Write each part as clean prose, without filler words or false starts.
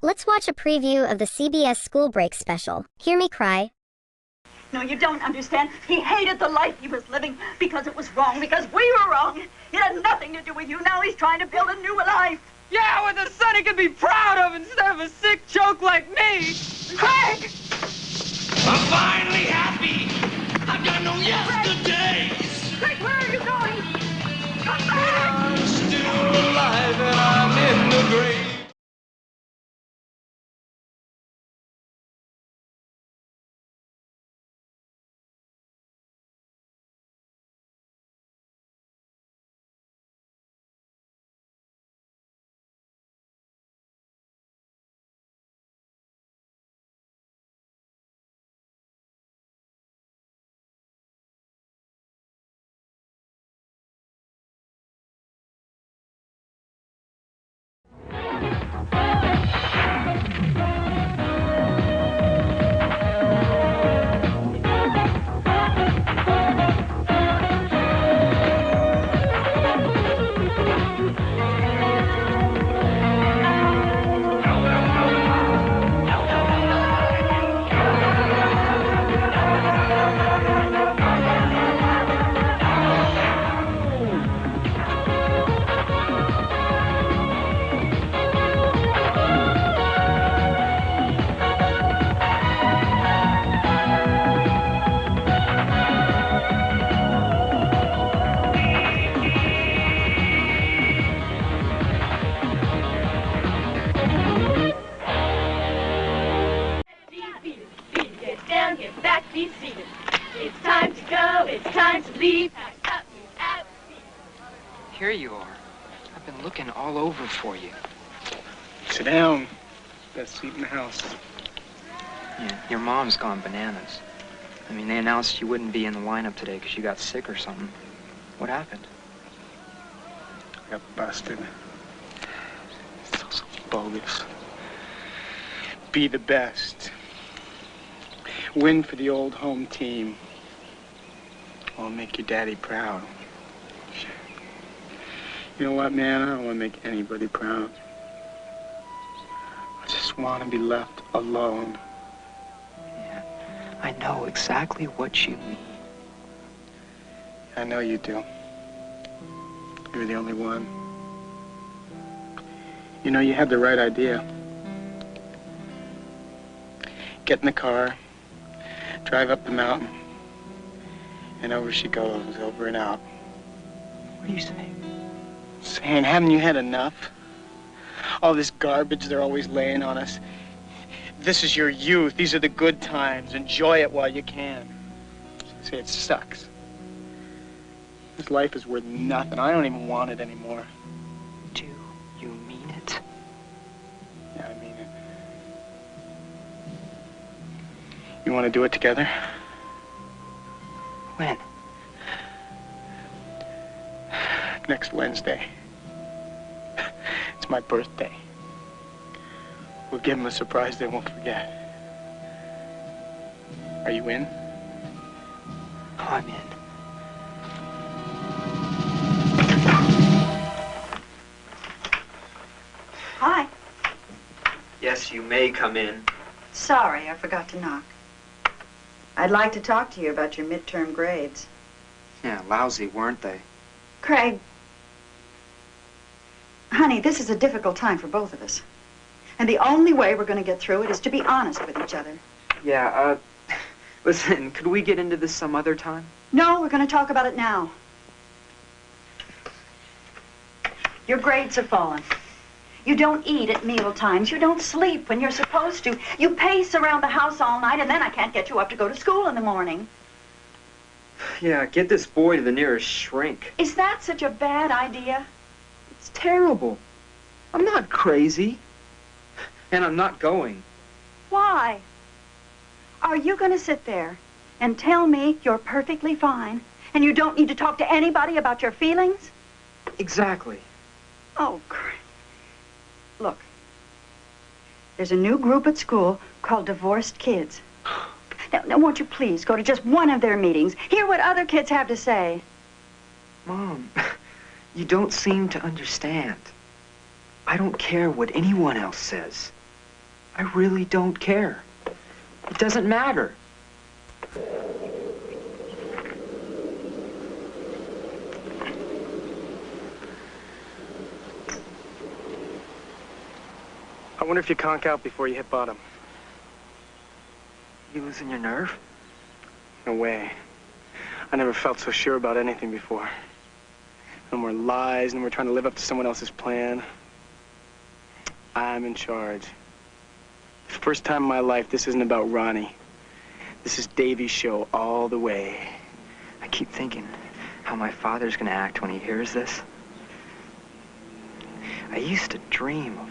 Let's watch a preview of the CBS Schoolbreak special. Hear Me Cry. No, you don't understand. He hated the life he was living because it was wrong, because we were wrong. It had nothing to do with you. Now he's trying to build a new life. Yeah, with a son he can be proud of instead of a sick joke like me. Craig! I'm finally happy. I've got no yesterdays. Craig, where are you going? Come back! I'm still alive and I'm in the grave. Here you are. I've been looking all over for you. Sit down. Best seat in the house. Yeah, your mom's gone bananas. I mean, they announced you wouldn't be in the lineup today because you got sick or something. What happened? I got busted. It's all so bogus. Be the best. Win for the old home team. I'll make your daddy proud. You know what, man? I don't want to make anybody proud. I just want to be left alone. Yeah, I know exactly what you mean. I know you do. You're the only one. You know, you had the right idea. Get in the car, drive up the mountain, and over she goes, over and out. What are you saying? Saying, haven't you had enough? All this garbage they're always laying on us. This is your youth. These are the good times. Enjoy it while you can. Say it sucks. This life is worth nothing. I don't even want it anymore. Do you mean it? Yeah, I mean it. You want to do it together? When? Next Wednesday. It's my birthday. We'll give them a surprise they won't forget. Are you in? Oh, I'm in. Hi. Yes, you may come in. Sorry, I forgot to knock. I'd like to talk to you about your midterm grades. Yeah, lousy, weren't they? Craig. Honey, this is a difficult time for both of us. And the only way we're going to get through it is to be honest with each other. Yeah, listen, could we get into this some other time? No, we're going to talk about it now. Your grades have fallen. You don't eat at meal times. You don't sleep when you're supposed to. You pace around the house all night, and then I can't get you up to go to school in the morning. Yeah, get this boy to the nearest shrink. Is that such a bad idea? It's terrible. I'm not crazy. And I'm not going. Why? Are you going to sit there and tell me you're perfectly fine and you don't need to talk to anybody about your feelings? Exactly. Oh, Craig. Look, there's a new group at school called Divorced Kids. Now, won't you please go to just one of their meetings, hear what other kids have to say? Mom, you don't seem to understand. I don't care what anyone else says. I really don't care. It doesn't matter. I wonder if you conk out before you hit bottom. You losing your nerve? No way. I never felt so sure about anything before. No more lies, no more trying to live up to someone else's plan. I'm in charge. The first time in my life, this isn't about Ronnie. This is Davy's show all the way. I keep thinking how my father's gonna act when he hears this. I used to dream of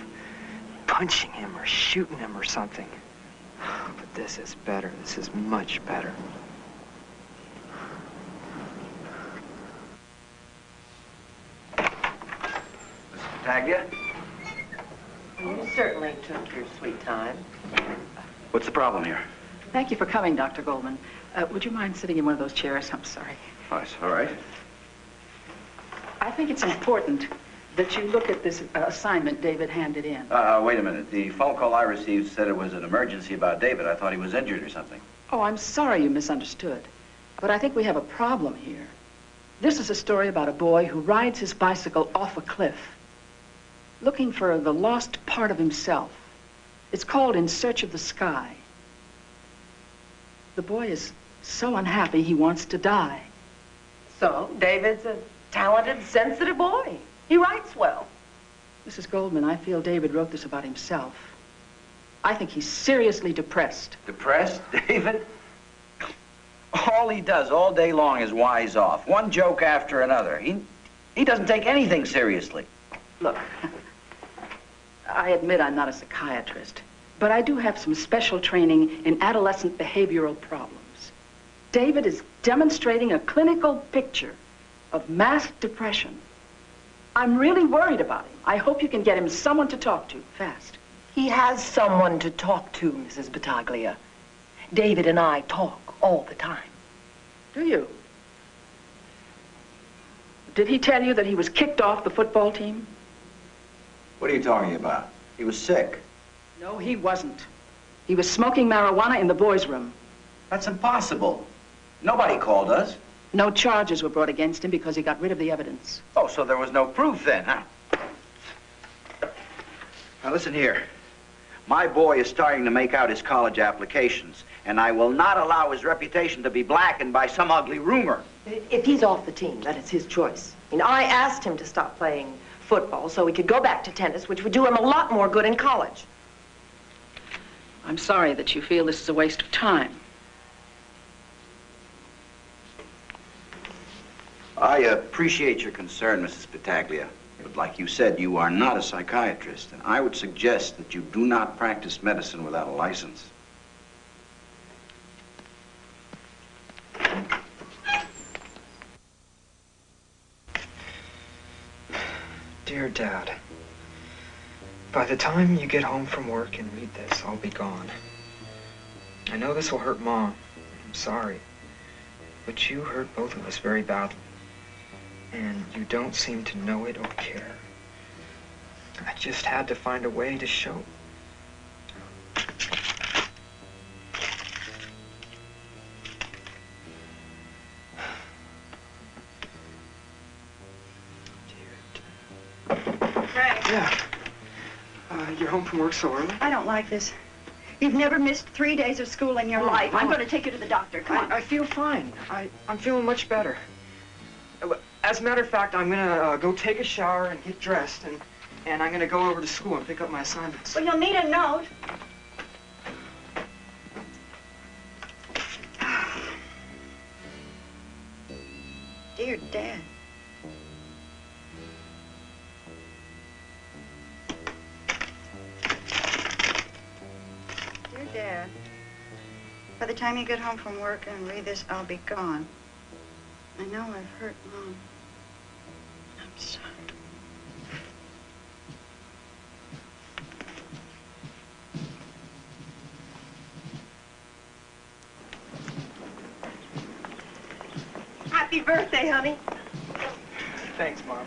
punching him or shooting him or something. But this is better. This is much better. Mrs. Taglia? You certainly took your sweet time. What's the problem here? Thank you for coming, Dr. Goldman. Would you mind sitting in one of those chairs? I'm sorry. Oh, it's all right. I think it's important that you look at this assignment David handed in. Wait a minute. The phone call I received said it was an emergency about David. I thought he was injured or something. Oh, I'm sorry you misunderstood. But I think we have a problem here. This is a story about a boy who rides his bicycle off a cliff, looking for the lost part of himself. It's called In Search of the Sky. The boy is so unhappy he wants to die. So, David's a talented, sensitive boy. He writes well. Mrs. Goldman, I feel David wrote this about himself. I think he's seriously depressed. Depressed, David? All he does all day long is wise off. One joke after another. He doesn't take anything seriously. Look, I admit I'm not a psychiatrist, but I do have some special training in adolescent behavioral problems. David is demonstrating a clinical picture of masked depression. I'm really worried about him. I hope you can get him someone to talk to, fast. He has someone to talk to, Mrs. Battaglia. David and I talk all the time. Do you? Did he tell you that he was kicked off the football team? What are you talking about? He was sick. No, he wasn't. He was smoking marijuana in the boys' room. That's impossible. Nobody called us. No charges were brought against him because he got rid of the evidence. Oh, so there was no proof then, huh? Now listen here. My boy is starting to make out his college applications, and I will not allow his reputation to be blackened by some ugly rumor. If he's off the team, that is his choice. I mean, I asked him to stop playing football so he could go back to tennis, which would do him a lot more good in college. I'm sorry that you feel this is a waste of time. I appreciate your concern, Mrs. Battaglia. But like you said, you are not a psychiatrist, and I would suggest that you do not practice medicine without a license. Dear Dad, by the time you get home from work and read this, I'll be gone. I know this will hurt Mom. I'm sorry. But you hurt both of us very badly. And you don't seem to know it or care. I just had to find a way to show. Yeah. You're home from work so early? I don't like this. You've never missed 3 days of school in your life. I'm going to take you to the doctor. Come on. I feel fine. I'm feeling much better. As a matter of fact, I'm gonna go take a shower and get dressed, and I'm gonna go over to school and pick up my assignments. Well, you'll need a note. Dear Dad. Dear Dad, by the time you get home from work and read this, I'll be gone. I know I've hurt Mom. I'm sorry. Happy birthday, honey. Thanks, Mom.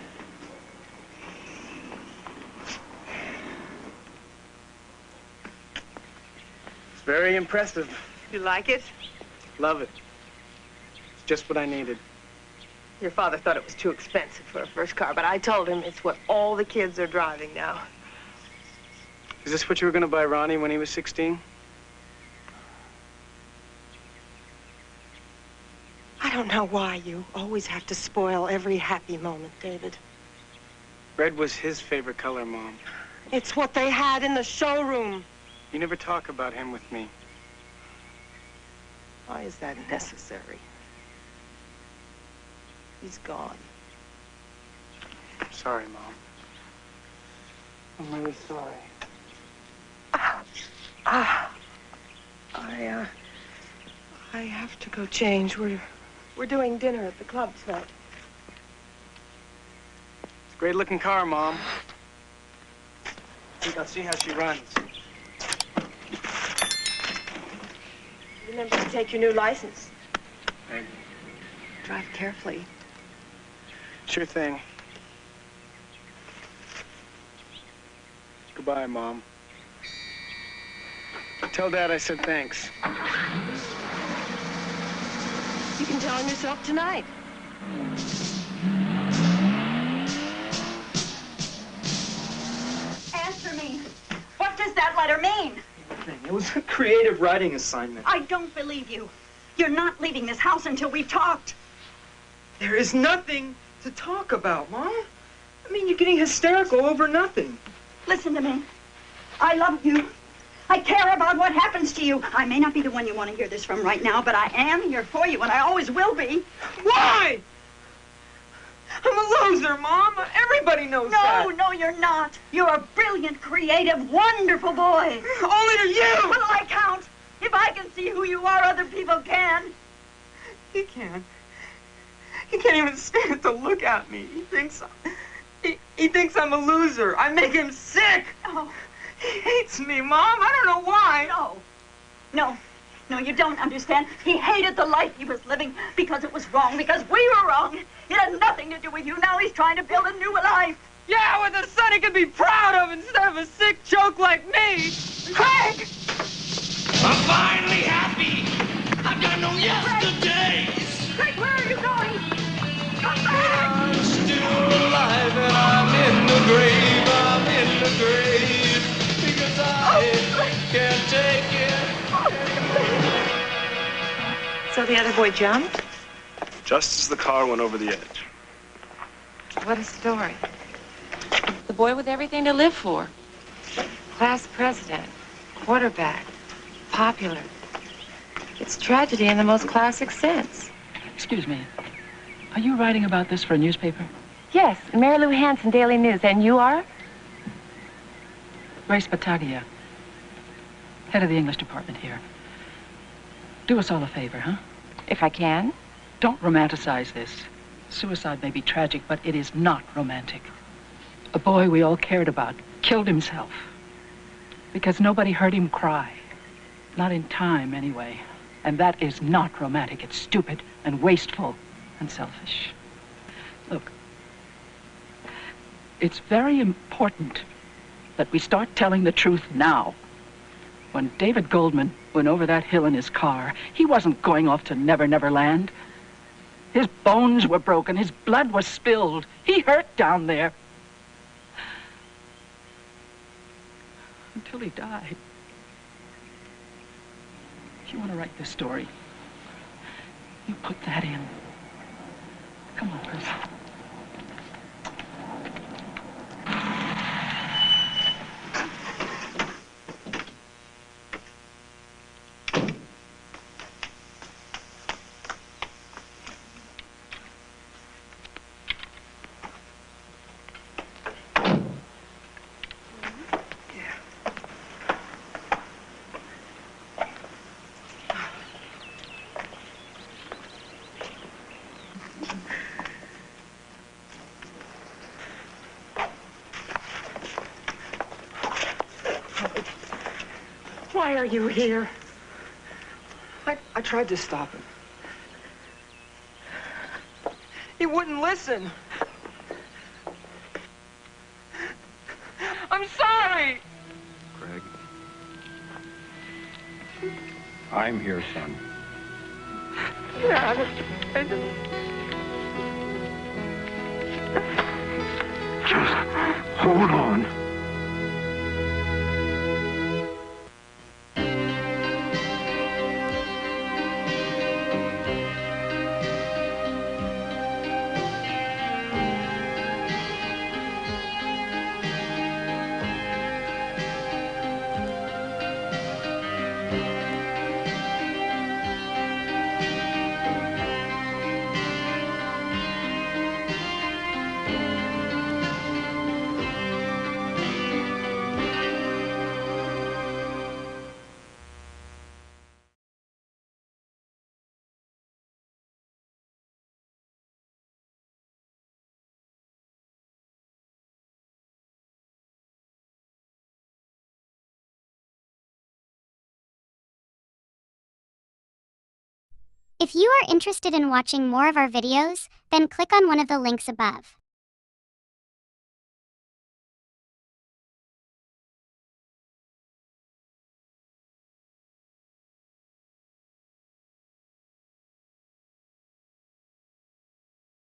very impressive. You like it? Love it. It's just what I needed. Your father thought it was too expensive for a first car, but I told him it's what all the kids are driving now. Is this what you were going to buy Ronnie when he was 16? I don't know why you always have to spoil every happy moment, David. Red was his favorite color, Mom. It's what they had in the showroom. You never talk about him with me. Why is that necessary? He's gone. Sorry, Mom. I'm really sorry. I have to go change. We're doing dinner at the club tonight. It's a great-looking car, Mom. You can see how she runs. Remember to take your new license. Thank you. Drive carefully. Sure thing. Goodbye, Mom. Tell Dad I said thanks. You can tell him yourself tonight. Answer me. What does that letter mean? It was a creative writing assignment. I don't believe you. You're not leaving this house until we've talked. There is nothing to talk about, Mom. I mean, you're getting hysterical over nothing. Listen to me. I love you. I care about what happens to you. I may not be the one you want to hear this from right now, but I am here for you, and I always will be. Why? I'm a loser, Mom. Everybody knows that. No, you're not. You're a brilliant, creative, wonderful boy. Only to you. What'll I count? If I can see who you are, other people can. He can't. He can't even stand to look at me. He thinks I'm a loser. I make him sick. Oh. He hates me, Mom. I don't know why. No, you don't understand. He hated the life he was living because it was wrong, because we were wrong. It had nothing to do with you. Now he's trying to build a new life. Yeah, with a son he can be proud of instead of a sick joke like me. Craig! I'm finally happy. I've got no yesterdays. Craig, where are you going? Come back! I'm still alive and I'm in the grave. I'm in the grave because I can't take it. So the other boy jumped? Just as the car went over the edge. What a story. The boy with everything to live for. Class president, quarterback, popular. It's tragedy in the most classic sense. Excuse me. Are you writing about this for a newspaper? Yes, Mary Lou Hanson, Daily News. And you are? Grace Battaglia, head of the English department here. Do us all a favor, huh? If I can. Don't romanticize this. Suicide may be tragic, but it is not romantic. A boy we all cared about killed himself because nobody heard him cry. Not in time, anyway. And that is not romantic. It's stupid and wasteful and selfish. Look, it's very important that we start telling the truth now. When David Goldman went over that hill in his car, he wasn't going off to Never Never Land. His bones were broken. His blood was spilled. He hurt down there. Until he died. If you want to write this story, you put that in. Come on, Percy. Why are you here? I tried to stop him. He wouldn't listen. I'm sorry. Craig. I'm here, son. Dad, Just hold on. If you are interested in watching more of our videos, then click on one of the links above.